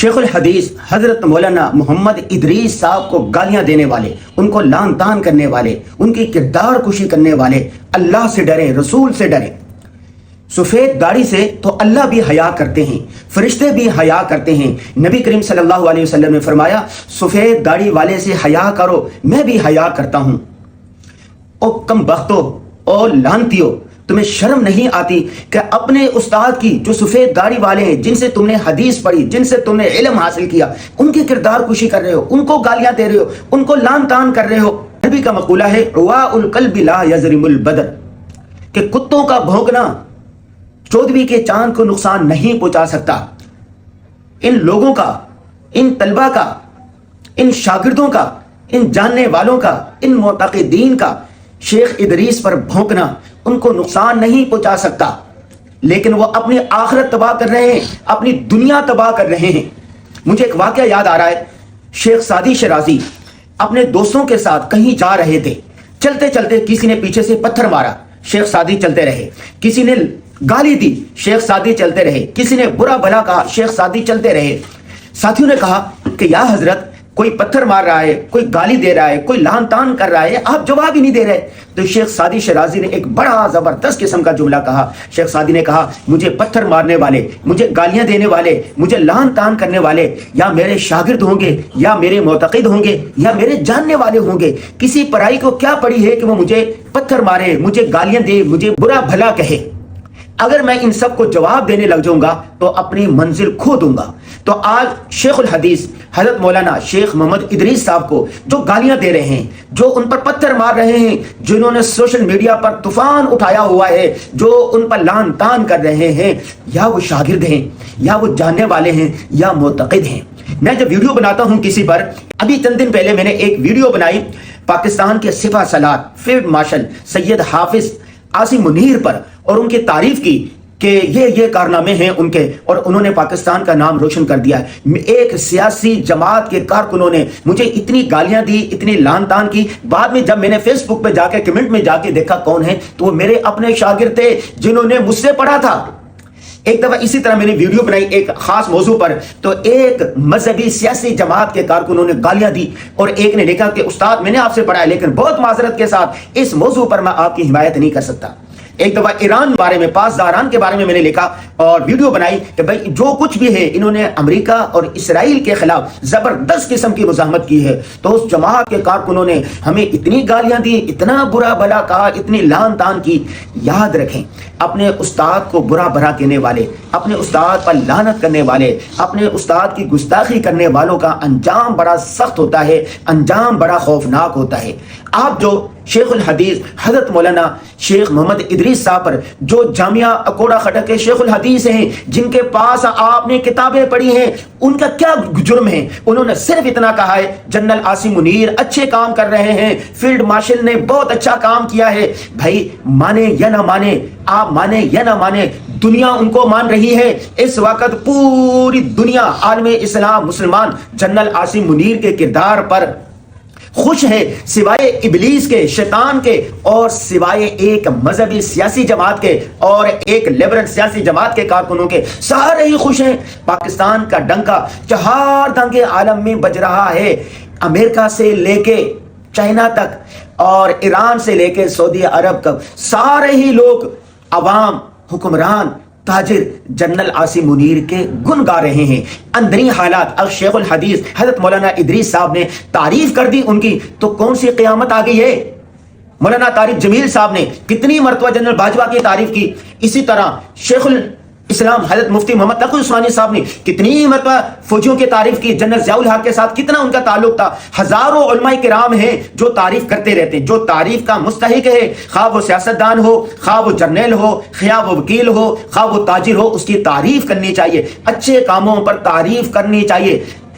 شیخ الحدیث حضرت مولانا محمد ادریس صاحب کو گالیاں دینے والے، ان کو لعن طعن کرنے والے، ان کی کردار کشی کرنے والے اللہ سے ڈریں، رسول سے ڈریں۔ سفید داڑھی سے تو اللہ بھی حیا کرتے ہیں، فرشتے بھی حیا کرتے ہیں۔ نبی کریم صلی اللہ علیہ وسلم نے فرمایا سفید داڑھی والے سے حیا کرو، میں بھی حیا کرتا ہوں۔ او کم بختو، او لعنتیو، تمہیں شرم نہیں آتی کہ اپنے استاد کی جو سفید داڑھی والے ہیں، جن سے تم نے حدیث پڑھی، جن سے تم نے علم حاصل کیا، ان کی کردار کشی کر رہے ہو، ان کو گالیاں دے رہے ہو، ان کو لعن طعن کر رہے ہو۔ نبی کا مقولہ ہے رواء القلب لا یضرم البدن، کہ کتوں کا بھونکنا چودھویں کے چاند کو نقصان نہیں پہنچا سکتا۔ ان لوگوں کا، ان طلبہ کا، ان شاگردوں کا، ان جاننے والوں کا، ان معتقدین کا شیخ ادریس پر بھونکنا ان کو نقصان نہیں پہنچا سکتا، لیکن وہ اپنی آخرت تباہ کر رہے ہیں، اپنی دنیا تباہ کر رہے ہیں۔ مجھے ایک واقعہ یاد آ رہا ہے، شیخ سعدی شرازی اپنے دوستوں کے ساتھ کہیں جا رہے تھے، چلتے چلتے کسی نے پیچھے سے پتھر مارا، شیخ سعدی چلتے رہے۔ کسی نے گالی دی، شیخ سعدی چلتے رہے۔ کسی نے برا بھلا کہا، شیخ سعدی چلتے رہے۔ ساتھیوں نے کہا کہ یا حضرت کوئی پتھر مار رہا ہے، کوئی گالی دے رہا ہے، کوئی لعن طعن کر رہا ہے، آپ جواب ہی نہیں دے رہے۔ تو شیخ سعدی شرازی نے ایک بڑا زبردست قسم کا جملہ کہا۔ شیخ سعدی نے کہا مجھے پتھر مارنے والے، مجھے گالیاں دینے والے، مجھے لعن طعن کرنے والے یا میرے شاگرد ہوں گے، یا میرے معتقد ہوں گے، یا میرے جاننے والے ہوں گے۔ کسی پرائی کو کیا پڑی ہے کہ وہ مجھے پتھر مارے، مجھے گالیاں دے، مجھے برا بھلا کہے۔ اگر میں ان سب کو جواب دینے لگ جاؤں گا تو اپنی منزل کھو دوں گا۔ تو آج شیخ الحدیث حضرت مولانا شیخ محمد ادریس صاحب کو جو گالیاں دے رہے ہیں، جو ان پر پتھر مار رہے ہیں، جنہوں نے سوشل میڈیا پر طوفان اٹھایا ہوا ہے، جو ان پر لعن طعن کر رہے ہیں، یا وہ شاگرد ہیں، یا وہ جاننے والے ہیں، یا معتقد ہیں۔ میں جب ویڈیو بناتا ہوں کسی پر، ابھی چند دن پہلے میں نے ایک ویڈیو بنائی پاکستان کے سپاہ سالار فیلڈ مارشل سید حافظ عاصم منیر پر، اور ان کی تعریف کی کہ یہ کارنامے ہیں ان کے، اور انہوں نے پاکستان کا نام روشن کر دیا ہے۔ ایک سیاسی جماعت کے کارکنوں نے مجھے اتنی گالیاں دی، اتنی لعن طعن کی۔ بعد میں جب میں نے فیس بک پہ جا کے کمنٹ میں جا کے دیکھا کون ہے، تو وہ میرے اپنے شاگرد تھے جنہوں نے مجھ سے پڑھا تھا۔ ایک دفعہ اسی طرح میں نے ویڈیو بنائی ایک خاص موضوع پر، تو ایک مذہبی سیاسی جماعت کے کارکنوں نے گالیاں دی، اور ایک نے لکھا کہ استاد میں نے آپ سے پڑھا ہے لیکن بہت معذرت کے ساتھ اس موضوع پر میں آپ کی حمایت نہیں کر سکتا۔ ایک دفعہ ایران بارے میں، پاسداران کے بارے میں نے لکھا اور ویڈیو بنائی کہ بھائی جو کچھ بھی ہے انہوں نے امریکہ اور اسرائیل کے خلاف زبردست قسم کی مزاحمت کی ہے۔ تو اس جماعت کے کارکنوں نے ہمیں اتنی گالیاں دی، اتنا برا بھلا کہا، اتنی لعن طعن کی۔ یاد رکھیں اپنے استاد کو برا بھلا کہنے والے، اپنے استاد پر لعنت کرنے والے، اپنے استاد کی گستاخی کرنے والوں کا انجام بڑا سخت ہوتا ہے، انجام بڑا خوفناک ہوتا ہے۔ آپ جو شیخ الحدیث حضرت مولانا شیخ محمد ادریس صاحب پر جو جامعہ اکوڑا خٹک کے شیخ الحدیث ہیں، جن کے پاس آپ نے کتابیں پڑھی ہیں، ان کا کیا جرم ہے؟ انہوں نے صرف اتنا کہا ہے جنرل عاصم منیر اچھے کام کر رہے ہیں، فیلڈ مارشل نے بہت اچھا کام کیا ہے۔ بھائی مانے یا نہ مانے، آپ مانے یا نہ مانے، دنیا ان کو مان رہی ہے۔ اس وقت پوری دنیا عالم اسلام مسلمان جنرل عاصم منیر کے کردار پر خوش ہے، سوائے ابلیس کے، شیطان کے، اور سوائے ایک مذہبی سیاسی جماعت کے اور ایک لیبرل سیاسی جماعت کے کارکنوں کے، سارے ہی خوش ہیں۔ پاکستان کا ڈنکا چہار دنگے عالم میں بج رہا ہے، امریکہ سے لے کے چائنا تک اور ایران سے لے کے سعودی عرب تک، سارے ہی لوگ، عوام، حکمران، تاجر جنرل عاصم منیر کے گن گا رہے ہیں۔ اندرین حالات اب شیخ الحدیث حضرت مولانا ادریس صاحب نے تعریف کر دی ان کی، تو کون سی قیامت آ گئی ہے؟ مولانا طارق جمیل صاحب نے کتنی مرتبہ جنرل باجوہ کی تعریف کی، اسی طرح شیخ الاسلام حضرت مفتی محمد تقی عثمانی صاحب نے کتنی مرتبہ فوجیوں کی تعریف کی، جنرل ضیاء الحق کے ساتھ کتنا ان کا تعلق تھا۔ ہزاروں علماء کرام ہیں جو تعریف کرتے رہتے ہیں، جو تعریف کا مستحق ہے، خواہ وہ سیاستدان ہو، خواہ وہ جرنیل ہو، خواہ وہ وکیل ہو، خواہ وہ تاجر ہو، اس کی تعریف کرنی چاہیے، اچھے کاموں پر تعریف کرنی چاہیے۔